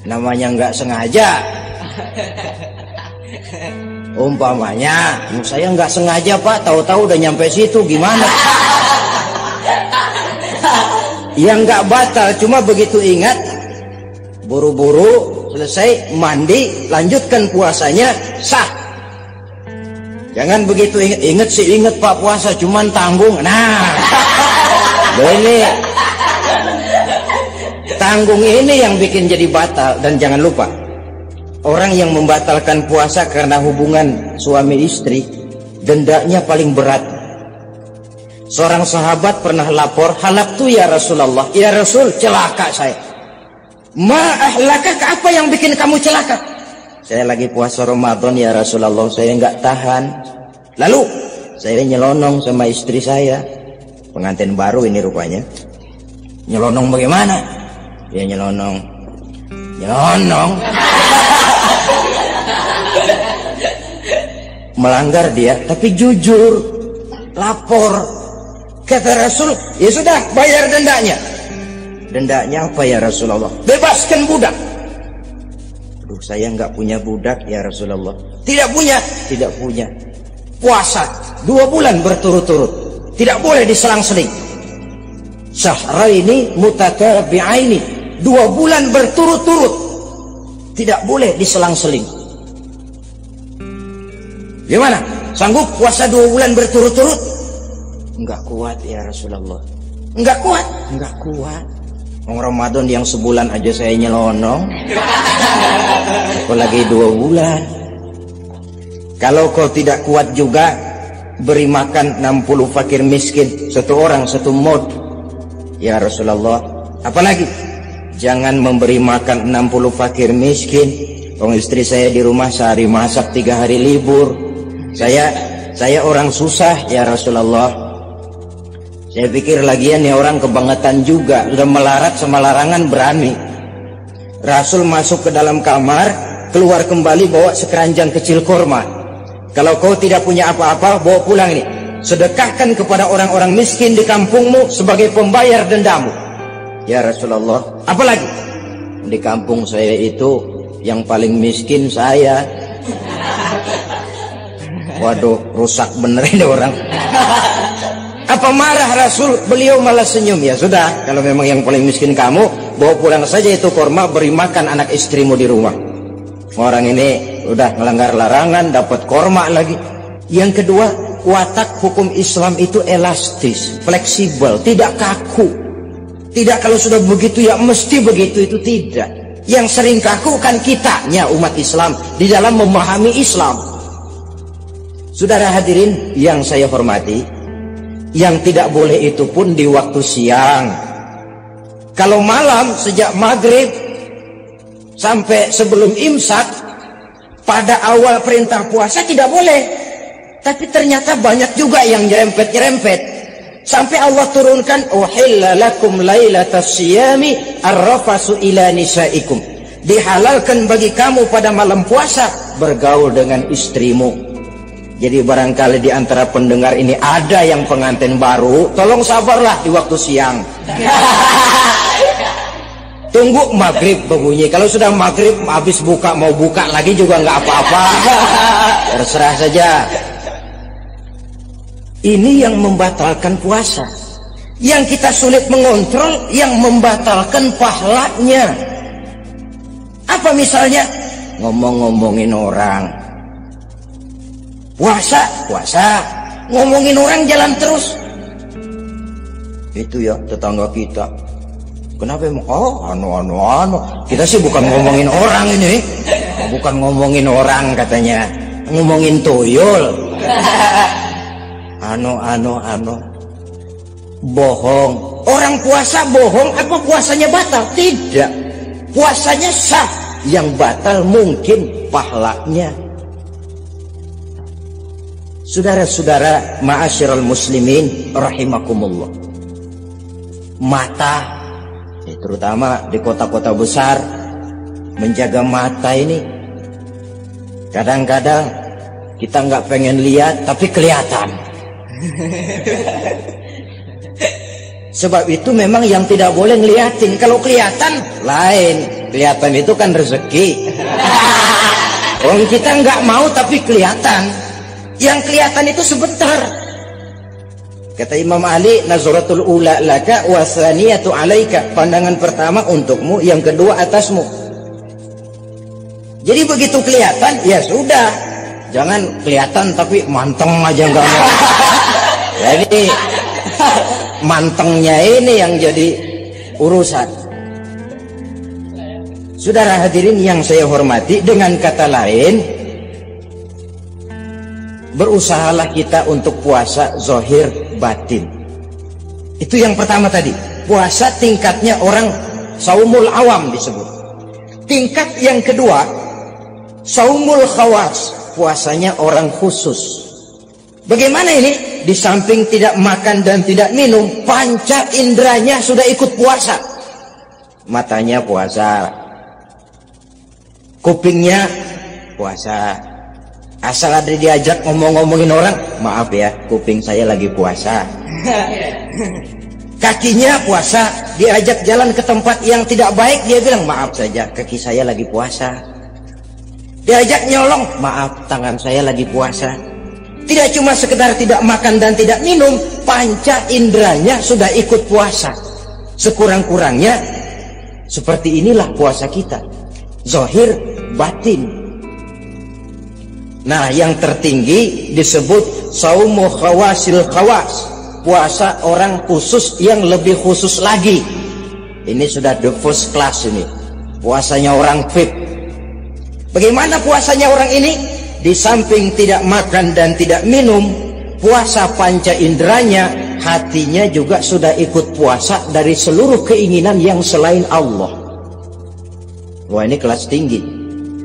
Speaker 1: Namanya nggak sengaja. Umpamanya, saya nggak sengaja Pak, tahu-tahu udah nyampe situ, gimana? Yang nggak batal, cuma begitu ingat, buru-buru selesai mandi, lanjutkan puasanya, sah. Jangan begitu ingat sih, ingat Pak puasa, cuman tanggung. Nah, ini tanggung ini yang bikin jadi batal. Dan jangan lupa, orang yang membatalkan puasa karena hubungan suami istri, dendanya paling berat. Seorang sahabat pernah lapor, halaktu ya Rasulullah, ya Rasul, celaka saya. Ma ahlakak, apa yang bikin kamu celaka? Saya lagi puasa Ramadan ya Rasulullah, saya nggak tahan. Lalu saya nyelonong sama istri saya, pengantin baru ini rupanya. Nyelonong bagaimana? Ya nyelonong. Melanggar dia, tapi jujur, lapor. Kata Rasul, ya sudah, bayar dendanya. Dendanya apa ya Rasulullah? Bebaskan budak. Aduh, saya nggak punya budak ya Rasulullah. Tidak punya? Tidak punya. Puasa 2 bulan berturut-turut, tidak boleh diselang-seling. Syahraini mutatabi'aini, 2 bulan berturut-turut, tidak boleh diselang-seling. Gimana? Sanggup puasa 2 bulan berturut-turut? Enggak kuat ya Rasulullah. Enggak kuat? Enggak kuat. Ramadan yang sebulan aja saya nyelonong, apalagi 2 bulan. Kalau kau tidak kuat juga, beri makan 60 fakir miskin, 1 orang 1 mod ya Rasulullah. Apalagi jangan memberi makan 60 fakir miskin. Istri saya di rumah sehari masak, 3 hari libur. Saya orang susah ya Rasulullah. Saya pikir lagian ya orang kebangetan juga, udah melarat sama larangan berani. Rasul masuk ke dalam kamar, keluar kembali bawa sekeranjang kecil kurma. Kalau kau tidak punya apa-apa, bawa pulang ini. Sedekahkan kepada orang-orang miskin di kampungmu sebagai pembayar dendamu. Ya Rasulullah, apalagi? Di kampung saya itu yang paling miskin saya. Waduh, rusak bener ini orang. Apa marah Rasul? Beliau malah senyum. Ya sudah, kalau memang yang paling miskin kamu, bawa pulang saja itu kurma, beri makan anak istrimu di rumah. Orang ini udah melanggar larangan, dapat kurma lagi. Yang kedua, watak hukum Islam itu elastis, fleksibel, tidak kaku. Tidak kalau sudah begitu ya mesti begitu, itu tidak. Yang sering kaku kan kitanya umat Islam di dalam memahami Islam. Saudara hadirin yang saya hormati, yang tidak boleh itu pun di waktu siang. Kalau malam sejak maghrib sampai sebelum imsak, pada awal perintah puasa tidak boleh. Tapi ternyata banyak juga yang nyerempet-nyerempet. Sampai Allah turunkan, uhilla lakum lailatas siyami arrafasu ila nisaikum. Dihalalkan bagi kamu pada malam puasa bergaul dengan istrimu. Jadi barangkali di antara pendengar ini ada yang pengantin baru, tolong sabarlah di waktu siang. Tunggu maghrib berbunyi. Kalau sudah maghrib habis buka, mau buka lagi juga nggak apa-apa. Terserah saja. Ini yang membatalkan puasa. Yang kita sulit mengontrol, yang membatalkan pahalanya. Apa misalnya? Ngomong-ngomongin orang. Puasa, ngomongin orang jalan terus. Itu ya tetangga kita. Kenapa emang? Oh, anu. Kita sih bukan ngomongin orang ini. Bukan ngomongin orang katanya. Ngomongin tuyul. Anu. Bohong. Orang puasa bohong, apa puasanya batal? Tidak. Puasanya sah. Yang batal mungkin pahalanya. Saudara-saudara ma'asyiral muslimin rahimakumullah. Mata, terutama di kota-kota besar, menjaga mata ini. Kadang-kadang kita nggak pengen lihat tapi kelihatan. Sebab itu memang yang tidak boleh ngeliatin. Kalau kelihatan lain, kelihatan itu kan rezeki. Orang kita nggak mau tapi kelihatan. Yang kelihatan itu sebentar. Kata Imam Ali, nazaratul ula laka wa tsaniyatu alaika. Pandangan pertama untukmu, yang kedua atasmu. Jadi begitu kelihatan, ya sudah. Jangan kelihatan tapi manteng aja nggak mau. Jadi mantengnya ini yang jadi urusan. Saudara hadirin yang saya hormati, dengan kata lain, berusahalah kita untuk puasa zahir batin. Itu yang pertama tadi. Puasa tingkatnya orang saumul awam disebut. Tingkat yang kedua, saumul khawas, puasanya orang khusus. Bagaimana ini? Di samping tidak makan dan tidak minum, panca inderanya sudah ikut puasa. Matanya puasa, kupingnya puasa. Asal ada diajak ngomong-ngomongin orang, maaf ya, kuping saya lagi puasa. Kakinya puasa, diajak jalan ke tempat yang tidak baik, dia bilang maaf saja, kaki saya lagi puasa. Diajak nyolong, maaf, tangan saya lagi puasa. Tidak cuma sekedar tidak makan dan tidak minum, panca inderanya sudah ikut puasa. Sekurang-kurangnya seperti inilah puasa kita, zahir batin. Nah, yang tertinggi disebut saumu khawasil khawas, puasa orang khusus yang lebih khusus lagi. Ini sudah the first class ini, puasanya orang VIP. Bagaimana puasanya orang ini? Di samping tidak makan dan tidak minum, puasa panca inderanya, hatinya juga sudah ikut puasa dari seluruh keinginan yang selain Allah. Wah, ini kelas tinggi.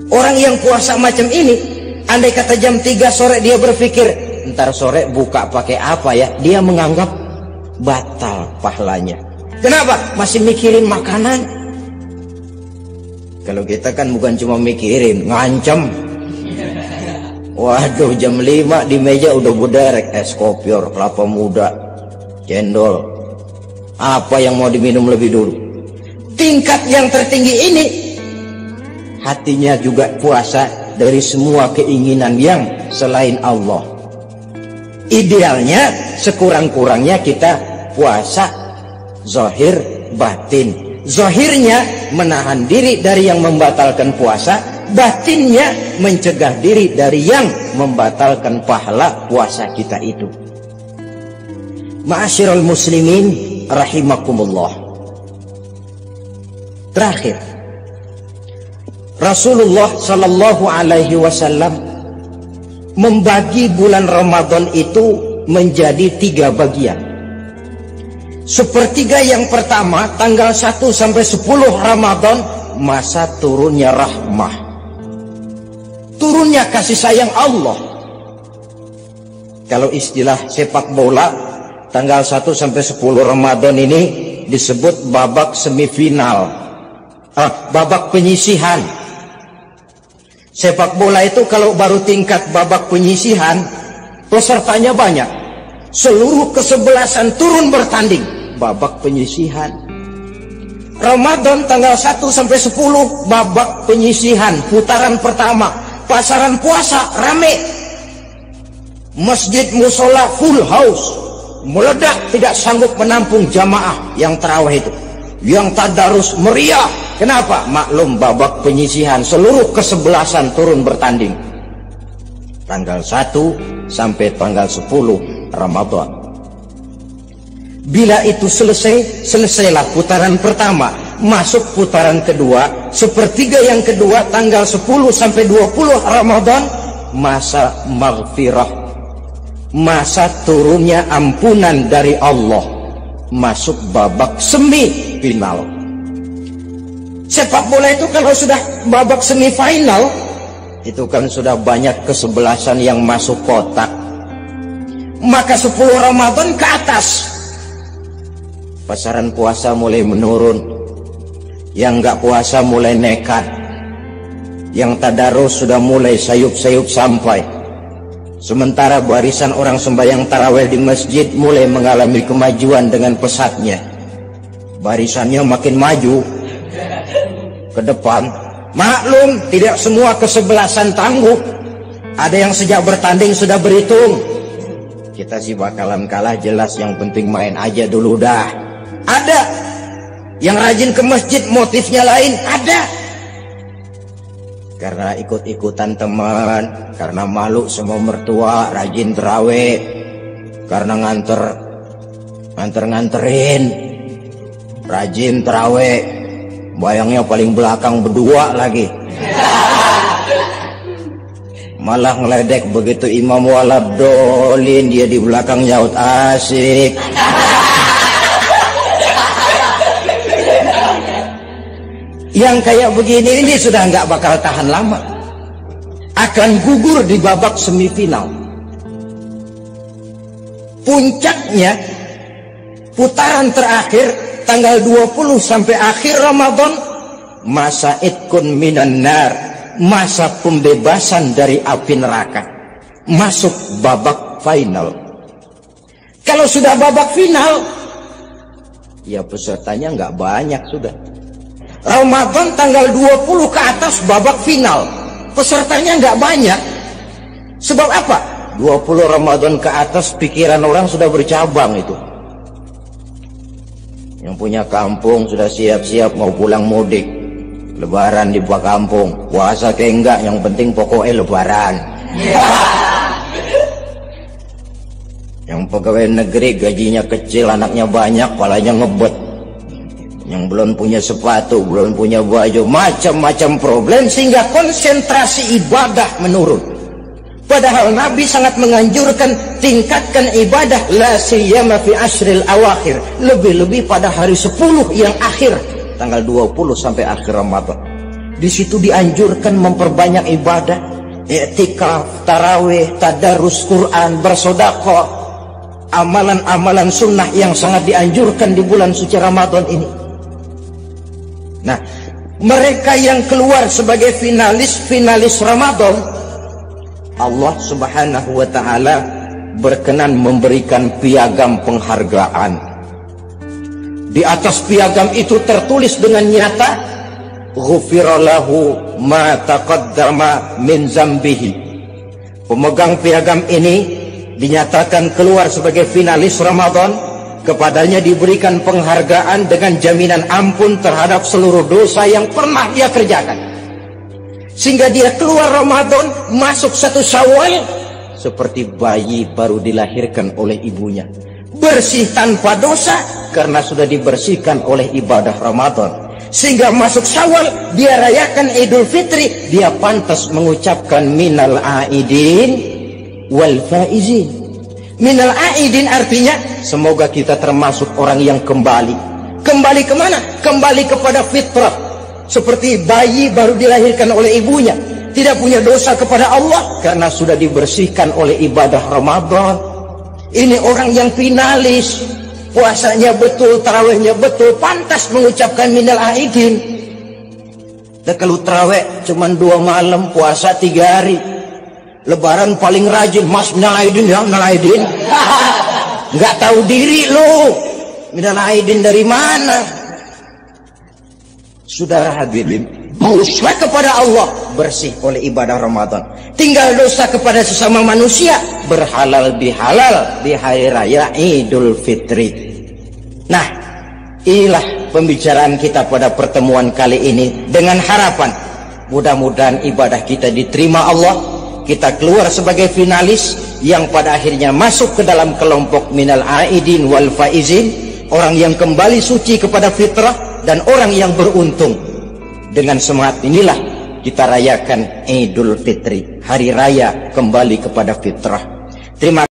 Speaker 1: Orang yang puasa macam ini, andai kata jam 3 sore dia berpikir, ntar sore buka pakai apa ya, dia menganggap batal pahalanya. Kenapa? Masih mikirin makanan. Kalau kita kan bukan cuma mikirin, ngancem. Waduh, jam 5 di meja udah buderek es kopior, kelapa muda, cendol. Apa yang mau diminum lebih dulu? Tingkat yang tertinggi ini, hatinya juga puasa dari semua keinginan yang selain Allah. Idealnya sekurang-kurangnya kita puasa zahir batin. Zahirnya menahan diri dari yang membatalkan puasa, batinnya mencegah diri dari yang membatalkan pahala puasa kita itu. Ma'asyiral muslimin rahimakumullah. Terakhir, Rasulullah sallallahu alaihi wasallam membagi bulan Ramadan itu menjadi 3 bagian. Sepertiga yang pertama, tanggal 1 sampai 10 Ramadan, masa turunnya rahmah, turunnya kasih sayang Allah. Kalau istilah sepak bola, tanggal 1 sampai 10 Ramadan ini disebut babak semifinal, babak penyisihan. Sepak bola itu kalau baru tingkat babak penyisihan, pesertanya banyak, seluruh kesebelasan turun bertanding, babak penyisihan. Ramadan tanggal 1 sampai 10 babak penyisihan, putaran pertama. Pasaran puasa rame, masjid musola full house, meledak, tidak sanggup menampung jamaah yang tarawih itu, yang tadarus meriah. Kenapa? Maklum babak penyisihan, seluruh kesebelasan turun bertanding tanggal 1 sampai tanggal 10 Ramadan. Bila itu selesai, selesailah putaran pertama, masuk putaran kedua, sepertiga yang kedua tanggal 10 sampai 20 Ramadan, masa maghfirah, masa turunnya ampunan dari Allah, masuk babak semifinal. Sepak bola itu kalau sudah babak semifinal, itu kan sudah banyak kesebelasan yang masuk kotak. Maka 10 Ramadan ke atas, pasaran puasa mulai menurun, yang nggak puasa mulai nekat, yang tadarus sudah mulai sayup-sayup sampai. Sementara barisan orang sembahyang tarawih di masjid mulai mengalami kemajuan dengan pesatnya. Barisannya makin maju ke depan. Maklum, tidak semua kesebelasan tangguh. Ada yang sejak bertanding sudah berhitung, kita sih bakalan kalah jelas, yang penting main aja dulu dah. Ada yang rajin ke masjid, motifnya lain, ada karena ikut-ikutan teman, karena malu sama mertua, rajin terawih, karena nganterin, rajin terawih, bayangnya paling belakang berdua lagi. Malah ngeledek begitu imam waladolin, dia di belakang nyaut asik. Yang kayak begini ini sudah nggak bakal tahan lama, akan gugur di babak semifinal. Puncaknya putaran terakhir tanggal 20 sampai akhir Ramadan, masa itkun minan nar, masa pembebasan dari api neraka, masuk babak final. Kalau sudah babak final, ya pesertanya nggak banyak sudah. Ramadan tanggal 20 ke atas babak final, pesertanya nggak banyak. Sebab apa? 20 Ramadan ke atas pikiran orang sudah bercabang itu. Yang punya kampung sudah siap-siap mau pulang mudik, lebaran di buah kampung, puasa ke enggak, yang penting pokoknya lebaran. Yang pegawai negeri gajinya kecil, anaknya banyak, palanya ngebet. Yang belum punya sepatu, belum punya baju, macam-macam problem, sehingga konsentrasi ibadah menurun. Padahal Nabi sangat menganjurkan tingkatkan ibadah, la siyama fi ashril awakhir, lebih-lebih pada hari 10 yang akhir, tanggal 20 sampai akhir Ramadan. Di situ dianjurkan memperbanyak ibadah, i'tikaf, tarawih, tadarus Quran, bersedekah, amalan-amalan sunnah yang sangat dianjurkan di bulan suci Ramadan ini. Nah, mereka yang keluar sebagai finalis Ramadan, Allah Subhanahu wa ta'ala berkenan memberikan piagam penghargaan. Di atas piagam itu tertulis dengan nyata, ghufira lahu ma taqaddama min zambihi. Pemegang piagam ini dinyatakan keluar sebagai finalis Ramadan, kepadanya diberikan penghargaan dengan jaminan ampun terhadap seluruh dosa yang pernah dia kerjakan, sehingga dia keluar Ramadan masuk 1 Syawal seperti bayi baru dilahirkan oleh ibunya, bersih tanpa dosa karena sudah dibersihkan oleh ibadah Ramadan, sehingga masuk Syawal dia rayakan Idul Fitri, dia pantas mengucapkan minal aidin wal faizin. Minal aidin artinya semoga kita termasuk orang yang kembali. Kembali kemana? Kembali kepada fitrah, seperti bayi baru dilahirkan oleh ibunya, tidak punya dosa kepada Allah karena sudah dibersihkan oleh ibadah Ramadan. Ini orang yang finalis, puasanya betul, tarawihnya betul, pantas mengucapkan minal aidin. Dan kalau tarawih cuma 2 malam, puasa 3 hari, lebaran paling rajin, mas minal aidin ya, minal aidin. Nggak tahu diri lu, minal aidin dari mana? Saudara hadirin, Musyrek kepada Allah, bersih oleh ibadah Ramadan. Tinggal dosa kepada sesama manusia, berhalal bihalal di hari raya Idul Fitri. Nah, inilah pembicaraan kita pada pertemuan kali ini, dengan harapan mudah-mudahan ibadah kita diterima Allah, kita keluar sebagai finalis yang pada akhirnya masuk ke dalam kelompok minal aidin wal faizin, orang yang kembali suci kepada fitrah dan orang yang beruntung. Dengan semangat inilah kita rayakan Idul Fitri, hari raya kembali kepada fitrah. Terima